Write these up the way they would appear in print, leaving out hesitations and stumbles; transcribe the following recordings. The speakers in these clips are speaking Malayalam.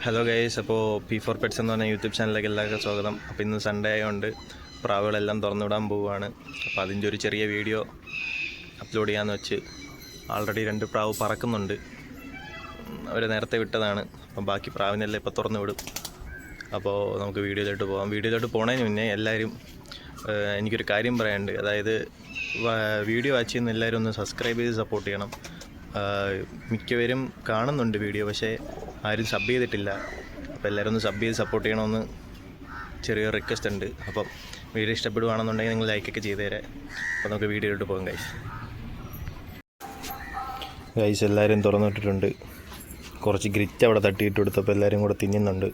ഹലോ ഗൈസ്, അപ്പോൾ P4 Pets എന്ന് പറഞ്ഞ യൂട്യൂബ് ചാനലിലേക്ക് എല്ലാവർക്കും സ്വാഗതം. അപ്പോൾ ഇന്ന് സൺഡേ ആയതുകൊണ്ട് പ്രാവുകളെല്ലാം തുറന്നുവിടാൻ പോവുകയാണ്. അപ്പോൾ അതിൻ്റെ ഒരു ചെറിയ വീഡിയോ അപ്ലോഡ് ചെയ്യാമെന്ന് വെച്ച്. ആൾറെഡി 2 പ്രാവ് പറക്കുന്നുണ്ട്. അവർ നേരത്തെ വിട്ടതാണ്. അപ്പം ബാക്കി പ്രാവിനെല്ലാം ഇപ്പോൾ തുറന്നു വിടും. അപ്പോൾ നമുക്ക് വീഡിയോയിലോട്ട് പോകാം. വീഡിയോയിലോട്ട് പോകുന്നതിന് മുന്നേ എല്ലാവരും എനിക്കൊരു കാര്യം പറയാനുണ്ട്. അതായത് വീഡിയോ വാച്ച് ചെയ്യുന്ന എല്ലാവരും ഒന്ന് സബ്സ്ക്രൈബ് ചെയ്ത് സപ്പോർട്ട് ചെയ്യണം. മിക്കവരും കാണുന്നുണ്ട് വീഡിയോ, പക്ഷേ ആരും സബ് ചെയ്തിട്ടില്ല. അപ്പോൾ എല്ലാവരും ഒന്ന് സബ് ചെയ്ത് സപ്പോർട്ട് ചെയ്യണമെന്ന് ചെറിയൊരു റിക്വസ്റ്റ് ഉണ്ട്. അപ്പം വീഡിയോ ഇഷ്ടപ്പെടുകയാണെന്നുണ്ടെങ്കിൽ നിങ്ങൾ ലൈക്കൊക്കെ ചെയ്ത് തരാം. അപ്പോൾ നമുക്ക് വീഡിയോയിലോട്ട് പോകാം. ഗൈസ് എല്ലാവരും തുറന്നിട്ടിട്ടുണ്ട്. കുറച്ച് ഗ്രിറ്റ് അവിടെ തട്ടിയിട്ട് കൊടുത്തപ്പോൾ എല്ലാവരും കൂടെ തിന്നുന്നുണ്ട്.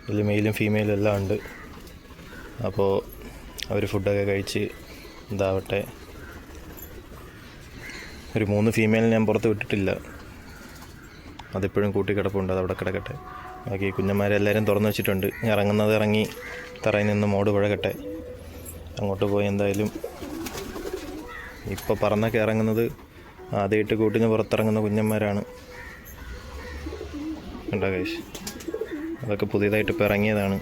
ഇതിൽ മെയിലും ഫീമെയിലും എല്ലാം ഉണ്ട്. അപ്പോൾ അവർ ഫുഡൊക്കെ കഴിച്ച് ഇതാവട്ടെ. ഒരു 3 ഫീമെയിൽ ഞാൻ പുറത്ത് വിട്ടിട്ടില്ല, അതിപ്പോഴും കൂട്ടിക്കിടപ്പുണ്ട്. അതവിടെ കിടക്കട്ടെ. ബാക്കി കുഞ്ഞന്മാരെല്ലാവരും തുറന്നു വെച്ചിട്ടുണ്ട്. ഇറങ്ങുന്നത് ഇറങ്ങി തറയിൽ നിന്ന് മോട് പുഴകട്ടെ. അങ്ങോട്ട് പോയി എന്തായാലും ഇപ്പോൾ പറന്നൊക്കെ ഇറങ്ങുന്നത് ആദ്യമായിട്ട് കൂട്ടിന് പുറത്തിറങ്ങുന്ന കുഞ്ഞന്മാരാണ്. കണ്ടോ ഗൈസ്, അതൊക്കെ പുതിയതായിട്ട് ഇപ്പോൾ ഇറങ്ങിയതാണ്.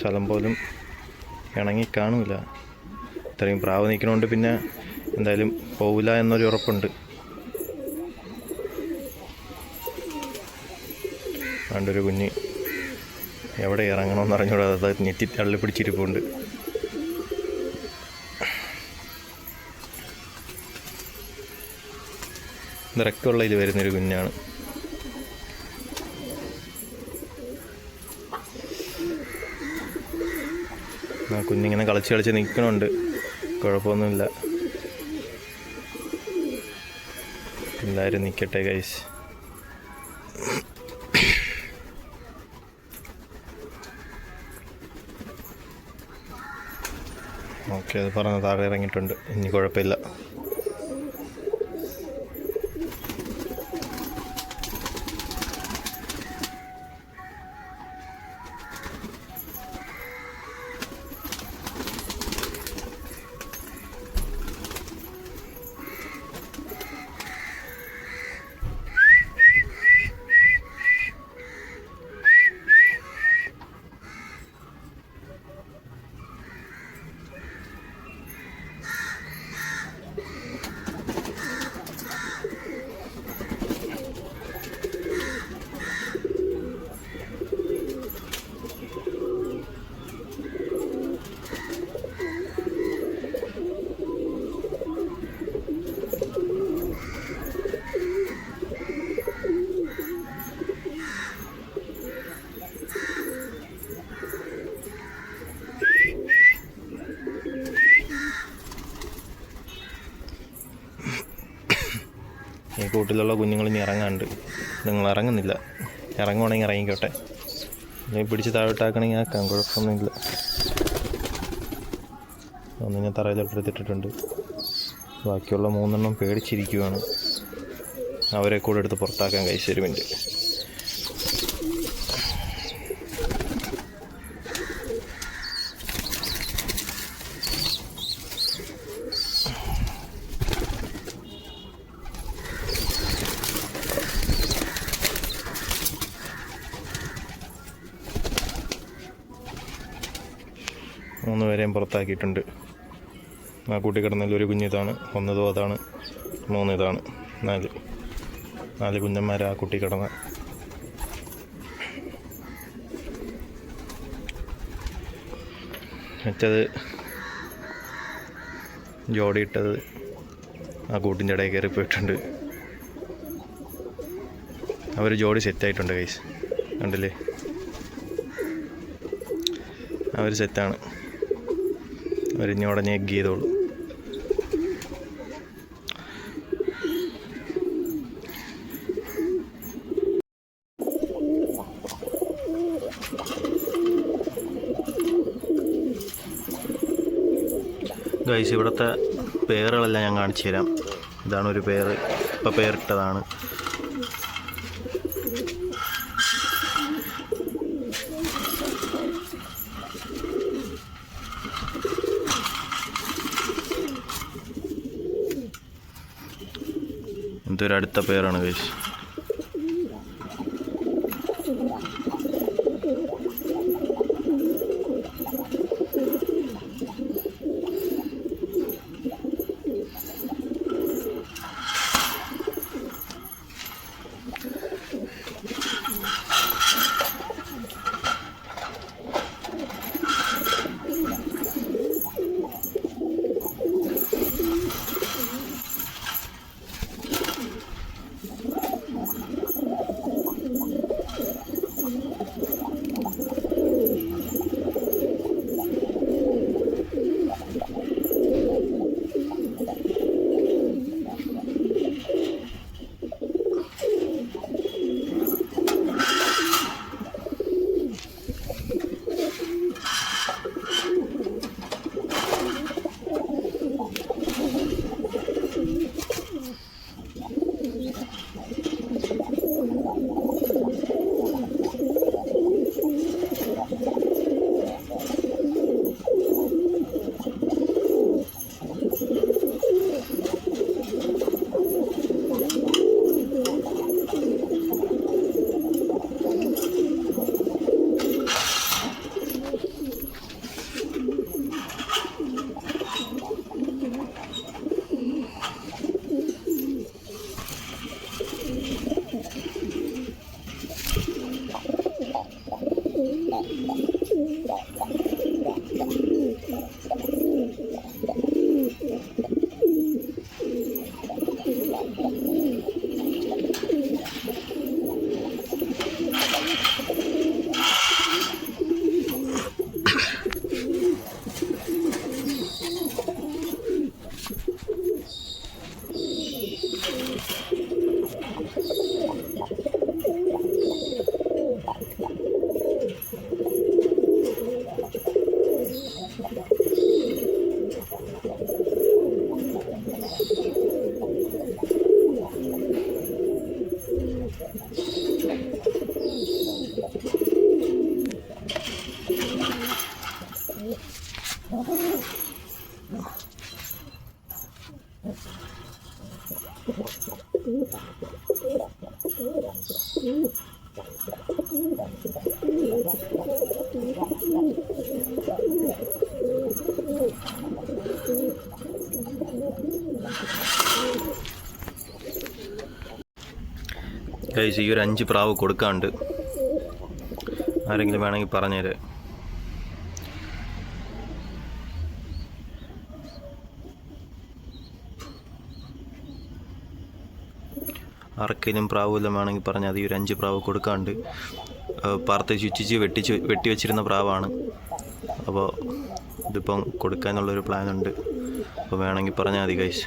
സ്ഥലം പോലും ഇണങ്ങി കാണൂല. ഇത്രയും പ്രാവ് നിൽക്കണോണ്ട് പിന്നെ എന്തായാലും പോവില്ല എന്നൊരു ഉറപ്പുണ്ട്. പണ്ടൊരു കുഞ്ഞ് എവിടെ ഇറങ്ങണമെന്ന് അറിഞ്ഞൂടാ, അത് ഞെറ്റി തള്ളി പിടിച്ചിരിപ്പുണ്ട്. നിറക്കുള്ളതിൽ വരുന്നൊരു കുഞ്ഞാണ്. ആ കുഞ്ഞിങ്ങനെ കളിച്ച് നിൽക്കണുണ്ട്, കുഴപ്പമൊന്നുമില്ല. എല്ലാവരും നിൽക്കട്ടെ ഗൈസ്. ഓക്കെ, അത് പറഞ്ഞ താഴെ ഇറങ്ങിയിട്ടുണ്ട്. ഇനി കുഴപ്പമില്ല. ഈ കൂട്ടിലുള്ള കുഞ്ഞുങ്ങൾ ഇനി ഇറങ്ങാണ്ട്. നിങ്ങൾ ഇറങ്ങുന്നില്ല. ഇറങ്ങുവാണെങ്കിൽ ഇറങ്ങിക്കോട്ടെ. ഇനി പിടിച്ച് താഴോട്ടാക്കണമെങ്കിൽ ആക്കാം, കുഴപ്പമൊന്നുമില്ല. ഒന്ന് ഞാൻ തറയിലോട്ടെടുത്തിട്ടിട്ടുണ്ട്. ബാക്കിയുള്ള 3 എണ്ണം പേടിച്ചിരിക്കുവാണ്. അവരെ കൂടെ എടുത്ത് പുറത്താക്കാൻ കഴിച്ചു. ഒരു മിനിറ്റ്. മൂന്ന് പേരെയും പുറത്താക്കിയിട്ടുണ്ട്. ആ കൂട്ടി കിടന്നതിൽ ഒരു കുഞ്ഞിതാണ്, 1 അതാണ്, 3 ഇതാണ്, 4 കുഞ്ഞന്മാർ ആ കുട്ടി കിടന്ന. മറ്റത് ജോഡിയിട്ടത് ആ കൂട്ടിൻ്റെ ഇടയിൽ കയറി പോയിട്ടുണ്ട്. അവർ ജോഡി സെറ്റായിട്ടുണ്ട് ഗൈസ്, കണ്ടില്ലേ? അവർ സെറ്റാണ്. അവരിഞ്ഞ ഉടനെ എഗ് ചെയ്തോളൂ. ഗൈസ്, ഇവിടുത്തെ പേറുകളെല്ലാം ഞാൻ കാണിച്ചു തരാം. ഇതാണ് ഒരു പേര്, ഇപ്പോൾ പേരിട്ടതാണ്. ഇതൊരു അടുത്ത പേരാണ് ഗൈസ്. ഗൈസ്, ഈ ഒരു 5 പ്രാവ് കൊടുക്കാണ്ട്, ആരെങ്കിലും വേണമെങ്കിൽ പറഞ്ഞുതരാം. ആർക്കെങ്കിലും പ്രാവ് വല്ലതും വേണമെങ്കിൽ പറഞ്ഞാൽ ഈ ഒരു 5 പ്രാവ് കൊടുക്കാണ്ട്. പാർത്ത് ചുറ്റിച്ച് വെട്ടി വെച്ചിരുന്ന പ്രാവാണ്. അപ്പോൾ ഇതിപ്പം കൊടുക്കാനുള്ളൊരു പ്ലാനുണ്ട്. അപ്പോൾ വേണമെങ്കിൽ പറഞ്ഞാൽ മതി ഗൈസ്.